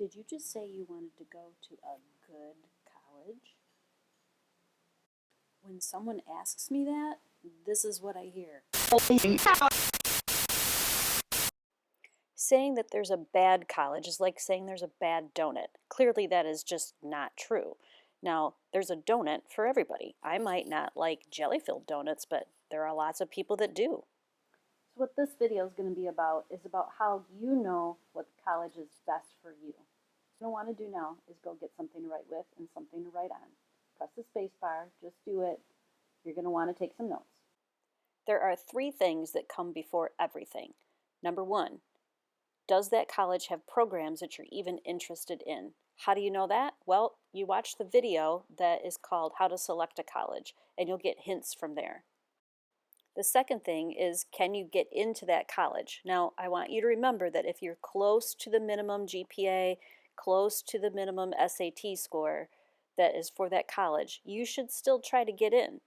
Did you just say you wanted to go to a good college? When someone asks me that, this is what I hear. Saying that there's a bad college is like saying there's a bad donut. Clearly, that is just not true. Now, there's a donut for everybody. I might not like jelly-filled donuts, but there are lots of people that do. So what this video is going to be about is about how you know what college is best for you. What you want to do now is go get something to write with and something to write on. Press the space bar, just do it. You're going to want to take some notes. There are 3 things that come before everything. Number 1, does that college have programs that you're even interested in? How do you know that? Well, you watch the video that is called How to Select a College, and you'll get hints from there. The second thing is, can you get into that college? Now, I want you to remember that if you're close to the minimum GPA, close to the minimum SAT score that is for that college, you should still try to get in.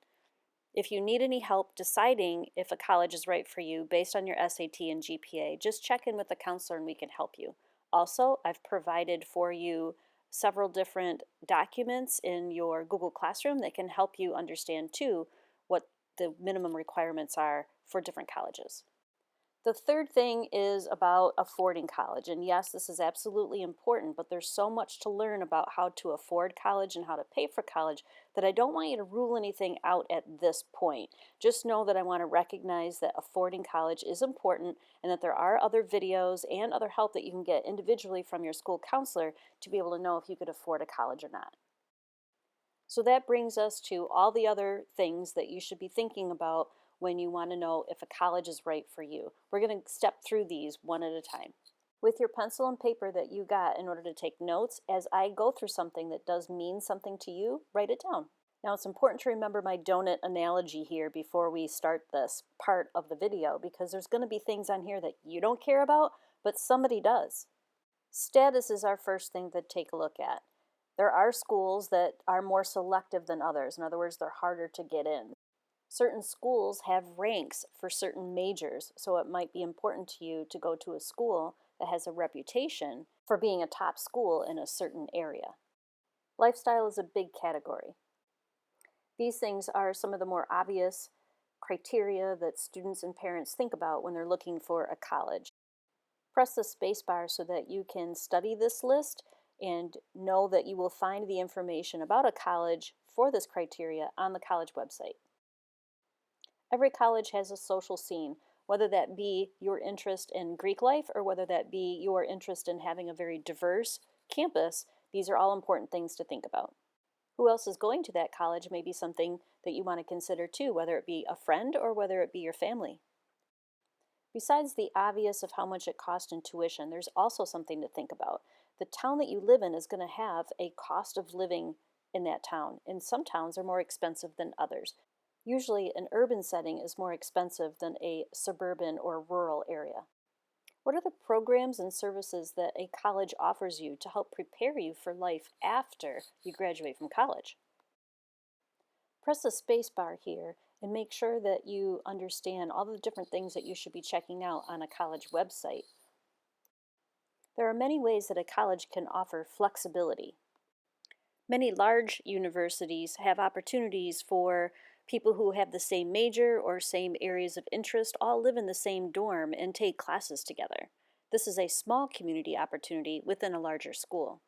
If you need any help deciding if a college is right for you based on your SAT and GPA, just check in with the counselor and we can help you. Also, I've provided for you several different documents in your Google Classroom that can help you understand too what the minimum requirements are for different colleges. The third thing is about affording college. And yes, this is absolutely important, but there's so much to learn about how to afford college and how to pay for college that I don't want you to rule anything out at this point. Just know that I want to recognize that affording college is important and that there are other videos and other help that you can get individually from your school counselor to be able to know if you could afford a college or not. So that brings us to all the other things that you should be thinking about when you want to know if a college is right for you. We're going to step through these one at a time. With your pencil and paper that you got in order to take notes, as I go through something that does mean something to you, write it down. Now it's important to remember my donut analogy here before we start this part of the video, because there's going to be things on here that you don't care about, but somebody does. Status is our first thing to take a look at. There are schools that are more selective than others. In other words, they're harder to get in. Certain schools have ranks for certain majors, so it might be important to you to go to a school that has a reputation for being a top school in a certain area. Lifestyle is a big category. These things are some of the more obvious criteria that students and parents think about when they're looking for a college. Press the space bar so that you can study this list and know that you will find the information about a college for this criteria on the college website. Every college has a social scene, whether that be your interest in Greek life or whether that be your interest in having a very diverse campus. These are all important things to think about. Who else is going to that college may be something that you want to consider too, whether it be a friend or whether it be your family. Besides the obvious of how much it costs in tuition, there's also something to think about. The town that you live in is going to have a cost of living in that town, and some towns are more expensive than others. Usually an urban setting is more expensive than a suburban or rural area. What are the programs and services that a college offers you to help prepare you for life after you graduate from college? Press the space bar here and make sure that you understand all the different things that you should be checking out on a college website. There are many ways that a college can offer flexibility. Many large universities have opportunities for people who have the same major or same areas of interest all live in the same dorm and take classes together. This is a small community opportunity within a larger school.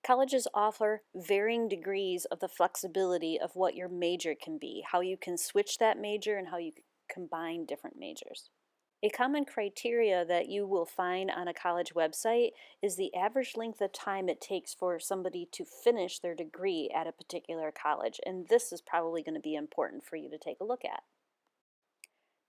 Colleges offer varying degrees of the flexibility of what your major can be, how you can switch that major and how you can combine different majors. A common criteria that you will find on a college website is the average length of time it takes for somebody to finish their degree at a particular college, and this is probably going to be important for you to take a look at.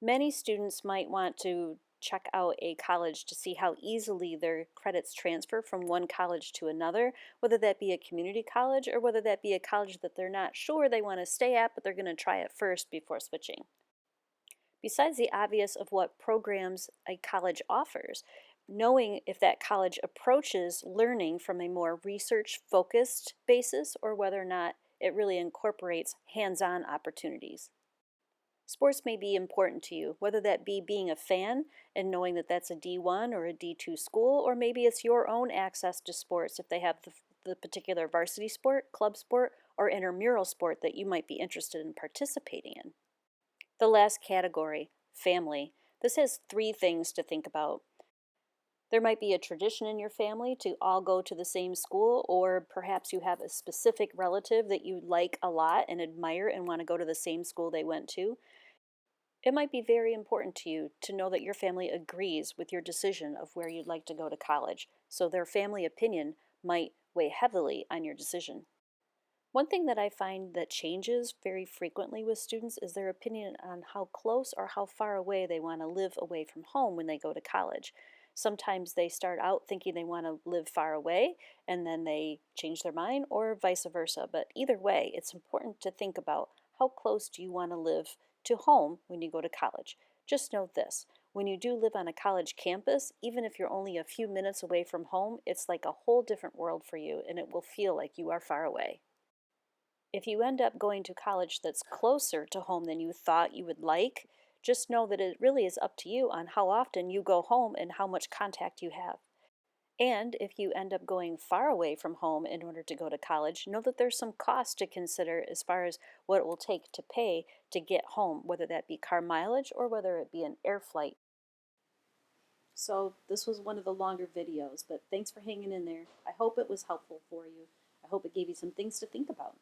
Many students might want to check out a college to see how easily their credits transfer from one college to another, whether that be a community college or whether that be a college that they're not sure they want to stay at, but they're going to try it first before switching. Besides the obvious of what programs a college offers, knowing if that college approaches learning from a more research-focused basis or whether or not it really incorporates hands-on opportunities. Sports may be important to you, whether that be being a fan and knowing that that's a D1 or a D2 school, or maybe it's your own access to sports if they have the particular varsity sport, club sport, or intramural sport that you might be interested in participating in. The last category, family. This has three things to think about. There might be a tradition in your family to all go to the same school, or perhaps you have a specific relative that you like a lot and admire and want to go to the same school they went to. It might be very important to you to know that your family agrees with your decision of where you'd like to go to college, so their family opinion might weigh heavily on your decision. One thing that I find that changes very frequently with students is their opinion on how close or how far away they want to live away from home when they go to college. Sometimes they start out thinking they want to live far away and then they change their mind, or vice versa. But either way, it's important to think about how close do you want to live to home when you go to college. Just note this: when you do live on a college campus, even if you're only a few minutes away from home, it's like a whole different world for you and it will feel like you are far away. If you end up going to college that's closer to home than you thought you would like, just know that it really is up to you on how often you go home and how much contact you have. And if you end up going far away from home in order to go to college, know that there's some cost to consider as far as what it will take to pay to get home, whether that be car mileage or whether it be an air flight. So this was one of the longer videos, but thanks for hanging in there. I hope it was helpful for you. I hope it gave you some things to think about.